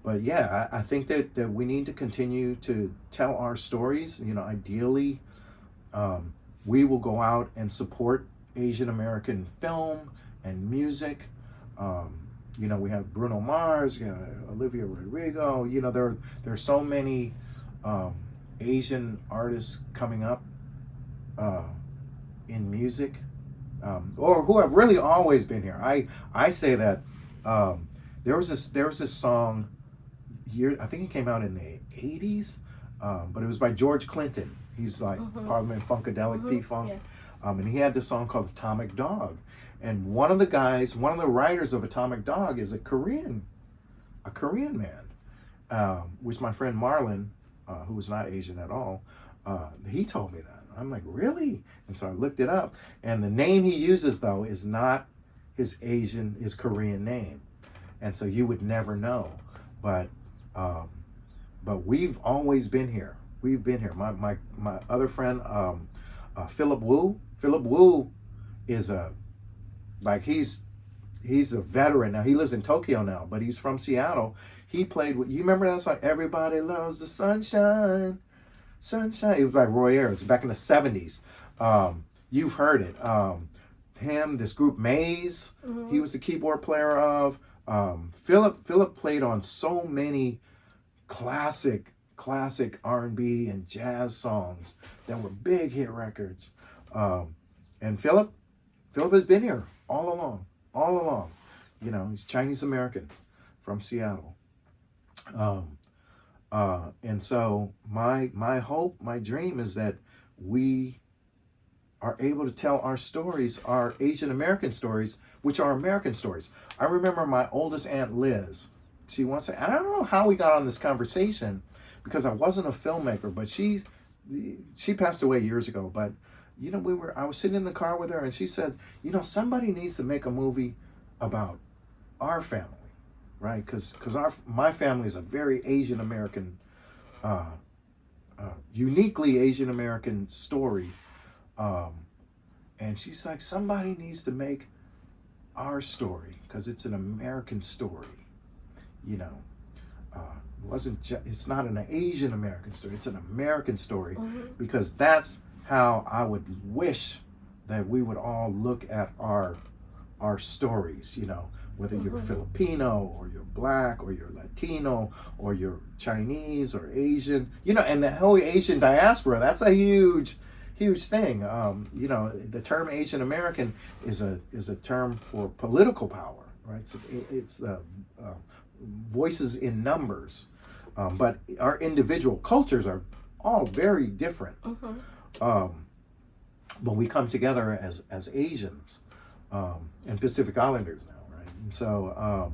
But yeah, I think that we need to continue to tell our stories. You know, ideally, we will go out and support Asian American film and music. You know, we have Bruno Mars, Olivia Rodrigo. You know, there are so many Asian artists coming up in music, or who have really always been here. I say that there was this song here. I think it came out in the 80s, but it was by George Clinton. He's like Parliament Funkadelic P-Funk. Yeah. And he had this song called Atomic Dog. And one of the writers of Atomic Dog is a Korean man, which my friend Marlon, who was not Asian at all, he told me that. I'm like, really? And so I looked it up. And the name he uses, though, is not his Korean name. And so you would never know. But we've always been here. We've been here. My other friend, Philip Wu. Philip Wu is he's a veteran now. He lives in Tokyo now, but he's from Seattle. He played you remember that song, Everybody Loves the Sunshine? Sunshine. It was by Roy Ayers back in the 70s. You've heard it. Him, this group Maze, he was the keyboard player of. Philip played on so many classic R&B and jazz songs that were big hit records. And Philip has been here all along. You know, he's Chinese American from Seattle. And so my hope, my dream is that we are able to tell our stories, our Asian American stories, which are American stories. I remember my oldest aunt Liz, she once said, and I don't know how we got on this conversation because I wasn't a filmmaker, but she passed away years ago, but you know, I was sitting in the car with her and she said, you know, somebody needs to make a movie about our family, right? Because my family is a very Asian American, uniquely Asian American story. And she's like, somebody needs to make our story because it's an American story. You know, it's not an Asian American story. It's an American story because that's how I would wish that we would all look at our stories, you know, whether you're Filipino or you're Black or you're Latino or you're Chinese or Asian, you know, and the whole Asian diaspora, that's a huge thing. You know, the term Asian American is a term for political power, right? So it's the voices in numbers, but our individual cultures are all very different. But we come together as Asians and Pacific Islanders now, right? And so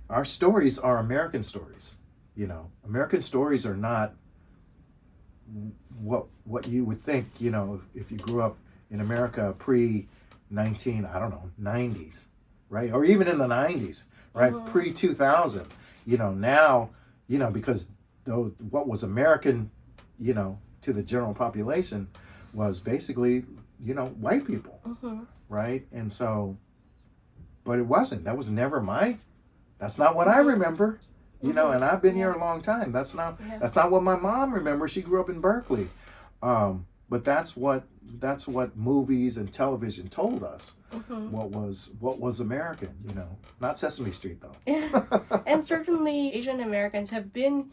our stories are American stories. You know, American stories are not what you would think, you know, if you grew up in America pre-90s, right? Or even in the 90s, right? Pre-2000, you know, now, you know, because what was American, you know, to the general population was basically, you know, white people, right? And so, but it wasn't. That was never that's not what I remember. You know, and I've been here a long time. That's not what my mom remembers. She grew up in Berkeley, but that's what movies and television told us. What was American? You know, not Sesame Street though. And certainly, Asian Americans have been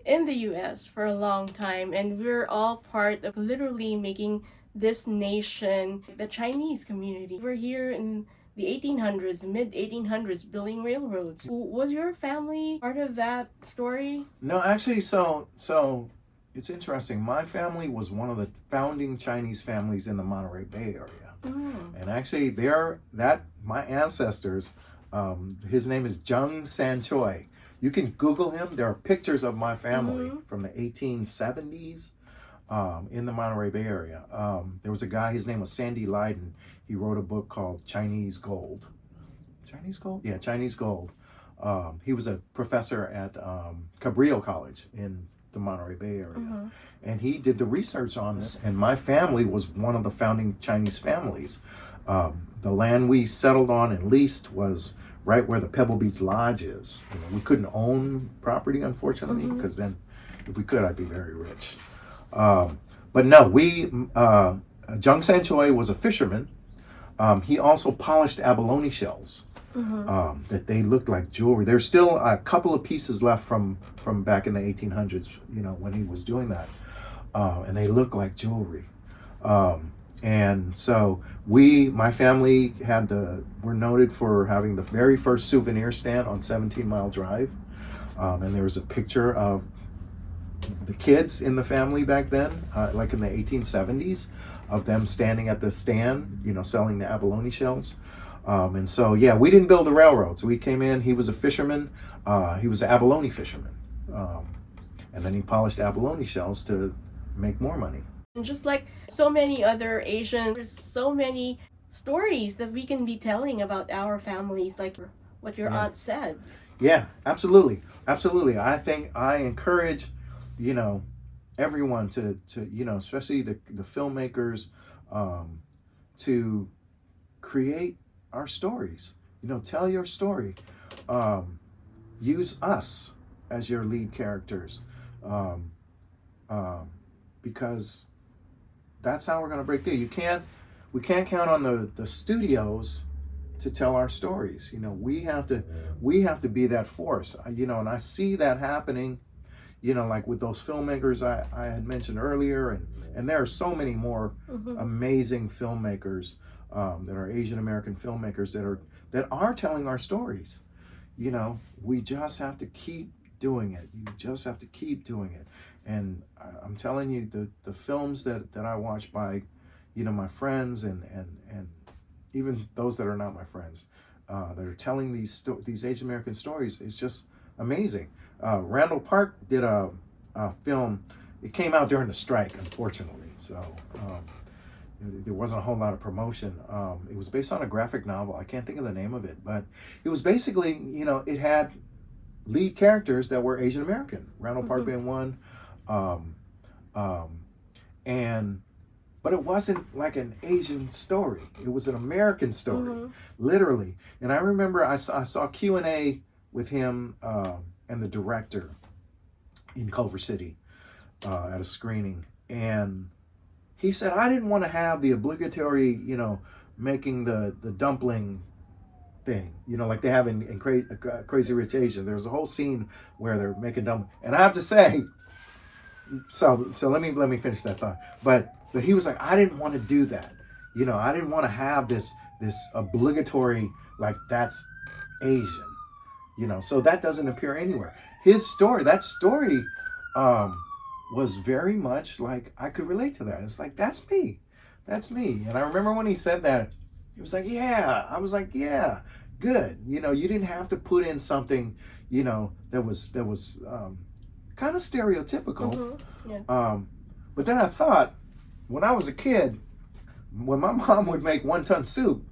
in the U.S. for a long time, and we're all part of literally making this nation the Chinese community. We're here in the 1800s, mid-1800s, building railroads. Was your family part of that story? No, actually, so it's interesting. My family was one of the founding Chinese families in the Monterey Bay area. And actually, my ancestors, his name is Chung San Choi. You can Google him. There are pictures of my family from the 1870s in the Monterey Bay area. There was a guy, his name was Sandy Leiden. He wrote a book called Chinese Gold. Chinese Gold? Yeah, Chinese Gold. He was a professor at Cabrillo College in the Monterey Bay area. And he did the research on this. And my family was one of the founding Chinese families. The land we settled on and leased was right where the Pebble Beach Lodge is. You know, we couldn't own property, unfortunately, because then if we could, I'd be very rich. But no, Jung San Choi was a fisherman. He also polished abalone shells that they looked like jewelry. There's still a couple of pieces left from back in the 1800s, you know, when he was doing that. And they look like jewelry. And so my family we're noted for having the very first souvenir stand on 17 Mile Drive. And there was a picture of the kids in the family back then, like in the 1870s, of them standing at the stand, you know, selling the abalone shells. And so, yeah, we didn't build the railroads. We came in, he was a fisherman. He was an abalone fisherman. And then he polished abalone shells to make more money. And just like so many other Asians, there's so many stories that we can be telling about our families, like what your aunt said. Yeah, absolutely. Absolutely. I encourage, you know, everyone to you know, especially the filmmakers, to create our stories. You know, tell your story. Use us as your lead characters, because that's how we're going to break through. We can't count on the studios to tell our stories. You know, we have to be that force. You know, and I see that happening. You know, like with those filmmakers I had mentioned earlier, and there are so many more amazing filmmakers that are Asian American filmmakers that are telling our stories. You know, we just have to keep doing it. You just have to keep doing it. And I'm telling you, the films that I watch by, you know, my friends and even those that are not my friends, that are telling these Asian American stories, is just amazing. Randall Park did a film. It came out during the strike, unfortunately, so there wasn't a whole lot of promotion. It was based on a graphic novel. I can't think of the name of it, but it was basically, you know, it had lead characters that were Asian American. Randall Park being one, and but it wasn't like an Asian story. It was an American story, literally. And I remember I saw Q&A with him and the director in Culver City at a screening. And he said, I didn't want to have the obligatory, you know, making the dumpling thing, you know, like they have in Crazy Rich Asians. There's a whole scene where they're making dumpling. And I have to say, so let me finish that thought. But he was like, I didn't want to do that. You know, I didn't want to have this obligatory, like, that's Asian. You know, so that doesn't appear anywhere. That story was very much like, I could relate to that. It's like, that's me. And I remember when he said that, he was like, yeah. I was like, yeah, good. You know, you didn't have to put in something, you know, that was kind of stereotypical. Yeah. But then I thought, when I was a kid, when my mom would make wonton soup,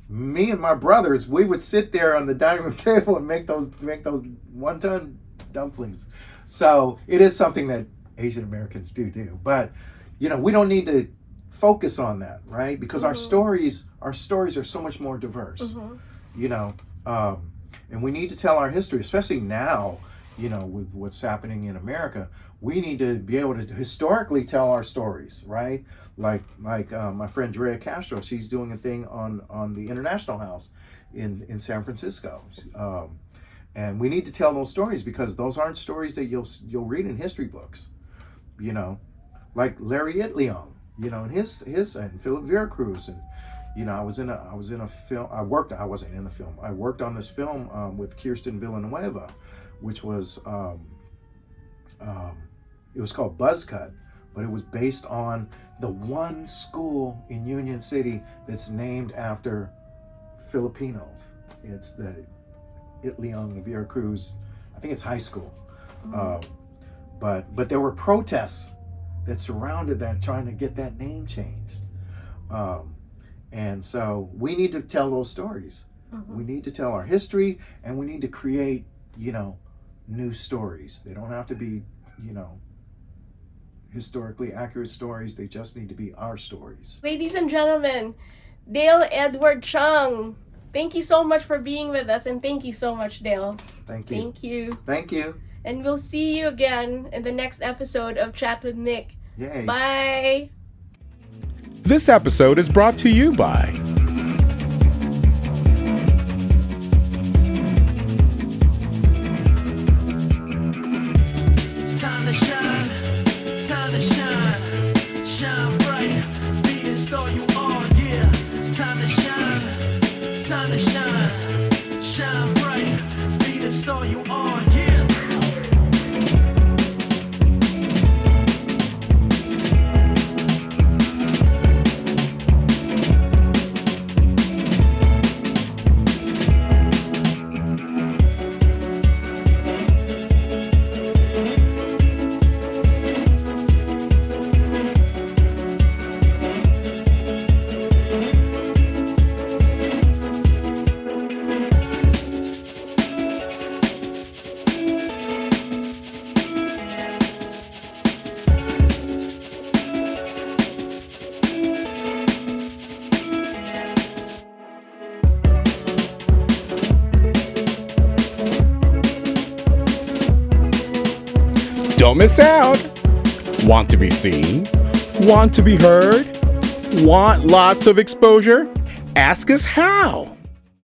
me and my brothers, we would sit there on the dining room table and make those wonton dumplings. So it is something that Asian Americans do. But, you know, we don't need to focus on that, right? Because our stories are so much more diverse, you know, and we need to tell our history, especially now, you know, with what's happening in America. We need to be able to historically tell our stories, right? Like my friend Drea Castro, she's doing a thing on the International House in San Francisco, and we need to tell those stories because those aren't stories that you'll read in history books, you know, like Larry Itliong, you know, and his and Philip Veracruz, and you know, I was in a film. I wasn't in the film. I worked on this film with Kirsten Villanueva, which was it was called Buzzcut, but it was based on the one school in Union City that's named after Filipinos. It's the Itliong Veracruz, I think it's high school. But there were protests that surrounded that, trying to get that name changed. And so we need to tell those stories. We need to tell our history, and we need to create, you know, new stories. They don't have to be, you know, historically accurate stories. They just need to be our stories. Ladies and gentlemen, Dale Edward Chung, thank you so much for being with us, and thank you so much, Dale. Thank you. Thank you. Thank you. And we'll see you again in the next episode of Chat with Nick. Yay. Bye. This episode is brought to you by Time to shine, shine bright, be the star you are, yeah. Time to shine, shine bright, be the star you are, yeah. Don't miss out. Want to be seen? Want to be heard? Want lots of exposure? Ask us how.